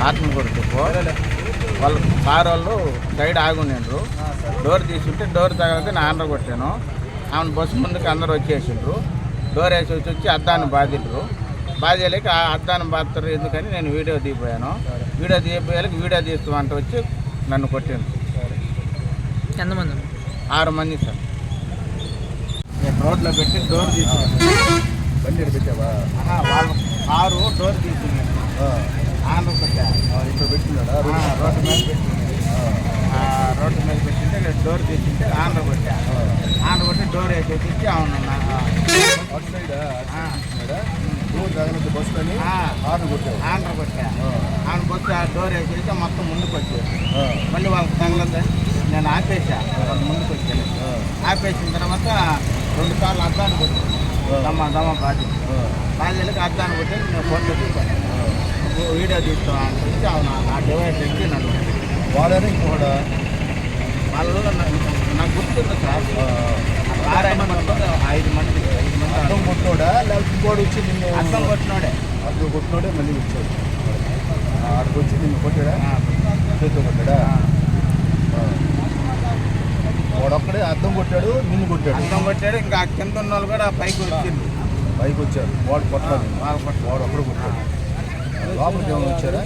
Atmakur depot. వాళ్ళు car వాళ్ళు side ఆగుండ్రు. Door తీసుంటే door తగిలితే నా ఆంధ్ర కొట్టాను. ఆమెను బస్సు ముందుకు అందరూ వచ్చేసిండ్రు. డోర్ వేసి వచ్చి అద్దాన్ని బాధిండ్రు. బాధలేక అద్దాన్ని బాధతారు ఎందుకని నేను వీడియో దిగిపోయాను. వీడియో దిగిపోయాలకి వీడియో తీస్తామంటే వచ్చి నన్ను కొట్టిండ్రు. ఎంతమంది? 6 మంది సార్. నేను రోడ్లో పెట్టి డోర్ తీసుకున్నాను. బండి పెట్టావా? వాళ్ళ కారు డోర్ తీసుకున్నాను. ఆంధ్ర కొట్టా. ఇక్కడ పెట్టినాడా? రోడ్డు మీద పెట్టింది. రోడ్డు మీద పెట్టింటే డోర్ తీసుకుంటే ఆంధ్ర కొట్టా. ఆంధ్ర కొట్టి డోర్ వేసి వచ్చి అవును అటు సైడా? డోర్ తగలదు బస్సులని ఆంధ్ర కొట్టావు. ఆంధ్ర కొట్టా. ఆంధ్ర కొట్టి ఆ డోర్ వేసేసి మొత్తం ముందుకు వచ్చారు. మళ్ళీ వాళ్ళకి తగలదని నేను ఆపేసా. వాళ్ళు ముందుకు వచ్చాను. ఆపేసిన తర్వాత 2 సార్లు అద్దాన్ని కొట్టాను. దమ్మ బాధ్యతకి అద్దాన్ని కొట్టి నేను ఫోటో తీసుకున్నాను. వీడియో తీసుకోవాలని వచ్చి అవును ఆ డివైస్ ఎక్కి నన్ను వాళ్ళని ఇంకొకడా వాళ్ళు నాకు గుర్తుంది సార్. మొత్తం 5 మంది అర్థం కొట్టినోడా లేకపోతే ఇంకోటి వచ్చి నిన్ను అద్దం కొట్టినోడే. అర్థం కొట్టినోడే మళ్ళీ వచ్చాడు. ఆడికి వచ్చి నిన్ను కొట్టాడా? చేతితో కొట్టాడా? వాడొక్కడే అర్థం కొట్టాడు, నిన్ను కొట్టాడు. అద్దం కొట్టాడు. ఇంకా కింద ఉన్న వాళ్ళు కూడా పైకి వచ్చింది. పైకి వచ్చారు. వాడు కొట్టాడు. వాళ్ళు వాడు ఒక్కడే కొట్టాడు. లోపలికి ఏమైనా వచ్చారా?